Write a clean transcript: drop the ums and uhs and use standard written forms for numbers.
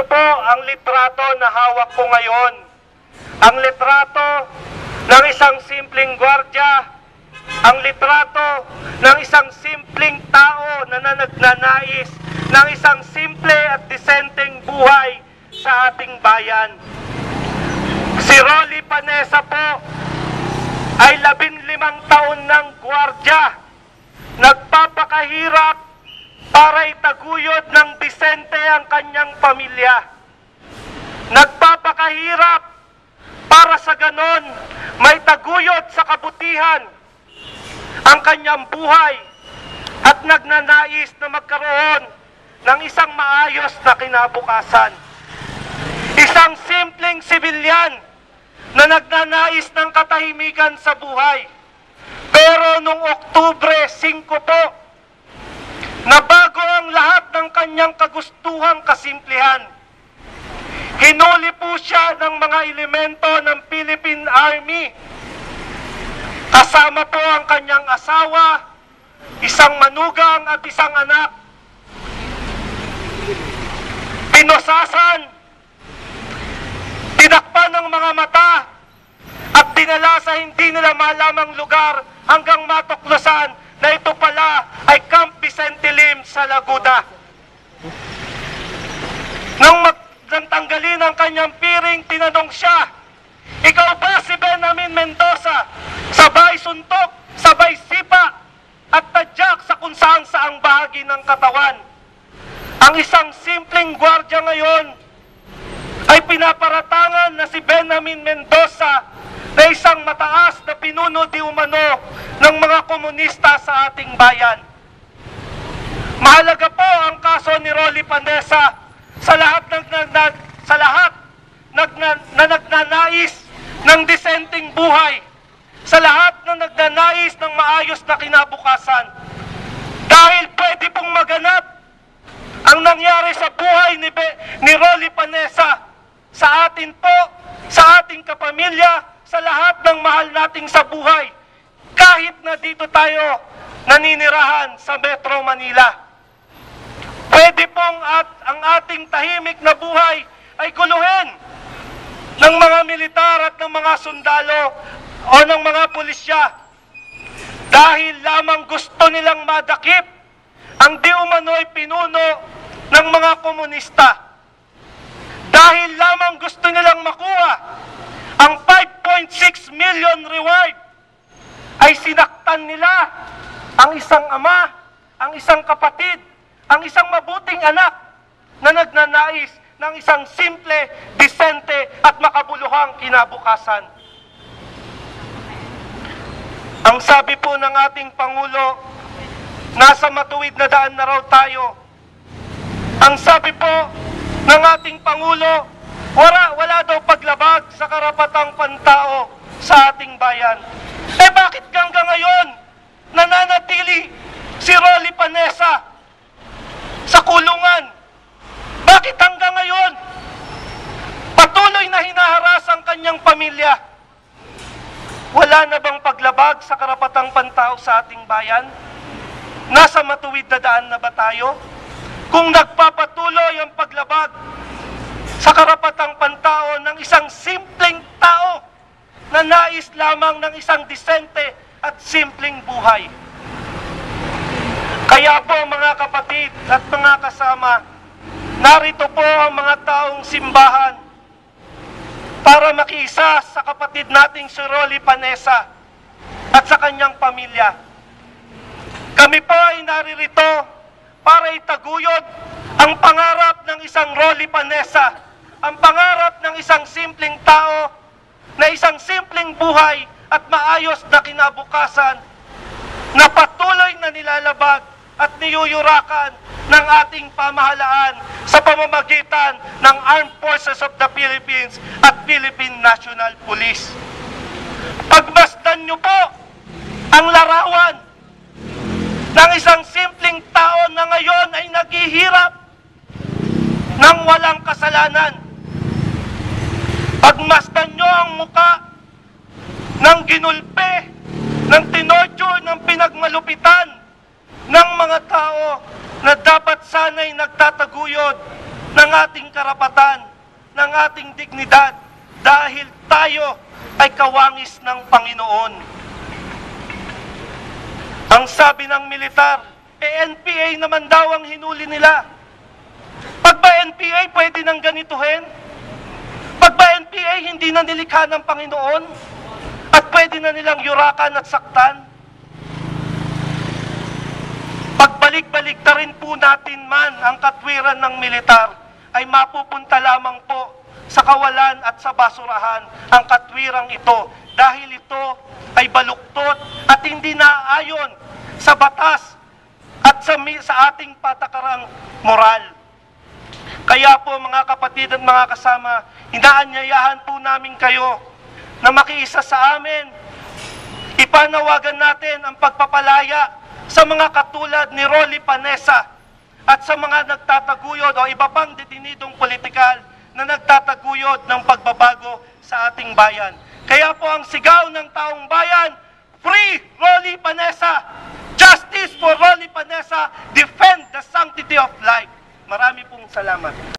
po ang litrato na hawak ko ngayon. Ang litrato ng isang simpleng gwardya, ang litrato ng isang simpleng tao na nagnanais ng isang simple at disenteng buhay sa ating bayan. Si Rolly Panessa po ay 15 taon ng gwardya, nagpapakahirap para itaguyod ng disente ang kanyang pamilya. Nagpapakahirap para sa ganon may taguyod sa kabutihan ang kanyang buhay at nagnanais na magkaroon ng isang maayos na kinabukasan. Isang simpleng sibilyan na nagnanais ng katahimikan sa buhay. Pero noong Oktubre 5 po, nabago ang lahat ng kanyang kagustuhang kasimplihan. Hinuli po siya ng mga elemento ng Philippine Army. Kasama po ang kanyang asawa, isang manugang at isang anak. Pinosasan, tinakpan ng mga mata at dinala sa hindi nila malamang lugar hanggang matuklasan na ito pala ay Camp Vicente Lim sa Laguda. Nang tanggalin ang kanyang piring, tinanong siya, "Ikaw ba si Benjamin Mendoza?" Sabay suntok, sabay sipa at tadyak sa kung saan saang bahagi ng katawan. Ang isang simpleng gwardya ngayon ay pinaparatangan na si Benjamin Mendoza na isang mataas na pinuno di umano ng mga komunista sa ating bayan. Mahalaga po ang kaso ni Rolly Panessa sa lahat na nagnanais ng disenteng buhay, sa lahat na nagnanais ng maayos na kinabukasan. Dahil pwede pong maganap ang nangyari sa buhay ni Rolly Panessa sa atin po, sa ating kapamilya, sa lahat ng mahal nating sa buhay, kahit na dito tayo naninirahan sa Metro Manila. Pwede pong ang ating tahimik na buhay ay guluhin ng mga militar at ng mga sundalo o ng mga pulisya dahil lamang gusto nilang madakip ang di umano'y pinuno ng mga komunista. Dahil lamang gusto nilang makuha ang 5.6 million reward, ay sinaktan nila ang isang ama, ang isang kapatid, ang isang mabuting anak na nagnanais ng isang simple, disente at makabuluhang kinabukasan. Ang sabi po ng ating Pangulo, nasa matuwid na daan na raw tayo. Ang sabi po ng ating Pangulo, wala daw paglabag sa karapatang pantao sa ating bayan. Bakit hanggang ngayon nananatili si Rolly Panessa sa kulungan? Bakit hanggang ngayon patuloy na hinaharas ang kanyang pamilya? Wala na bang paglabag sa karapatang pantao sa ating bayan? Nasa matuwid na daan na ba tayo? Kung nagpapatuloy ang paglabag sa karapatang pantao ng isang simpleng tao na nais lamang ng isang disente at simpleng buhay. Kaya po mga kapatid at mga kasama, narito po ang mga taong simbahan para makiisa sa kapatid nating si Rolly Panessa at sa kanyang pamilya. Kami po ay naririto para itaguyod ang pangarap ng isang Rolly Panessa, ang pangarap ng isang simpleng tao na isang simpleng buhay at maayos na kinabukasan na patuloy na nilalabag at niyuyurakan ng ating pamahalaan sa pamamagitan ng Armed Forces of the Philippines at Philippine National Police. Pagmasdan niyo po ang larawan ng isang simpleng tao na ngayon ay naghihirap ng walang kasalanan. Pagmasdan niyo ang muka ng ginulpe, ng tinodyo, ng pinagmalupitan ng mga tao na dapat sana'y nagtataguyod ng ating karapatan, ng ating dignidad, dahil tayo ay kawangis ng Panginoon. Ang sabi ng militar, NPA naman daw ang hinuli nila. Pag ba NPA, pwede nang ganituhin? Pag ba NPA, hindi na nilikha ng Panginoon? At pwede na nilang yurakan at saktan? Pagbalik-balik na rin po natin man ang katwiran ng militar, ay mapupunta lamang po sa kawalan at sa basurahan ang katwirang ito, dahil ito ay baluktot at hindi naayon sa batas at sa ating patakarang moral. Kaya po mga kapatid at mga kasama, inaanyayahan po namin kayo na makiisa sa amin. Ipanawagan natin ang pagpapalaya sa mga katulad ni Rolly Panessa at sa mga nagtataguyod o iba pang detinidong politikal na nagtataguyod ng pagbabago sa ating bayan. Kaya po ang sigaw ng taong bayan, Free Rolly Panessa! Justice for Rolly Panessa! Defend the sanctity of life! Marami pong salamat.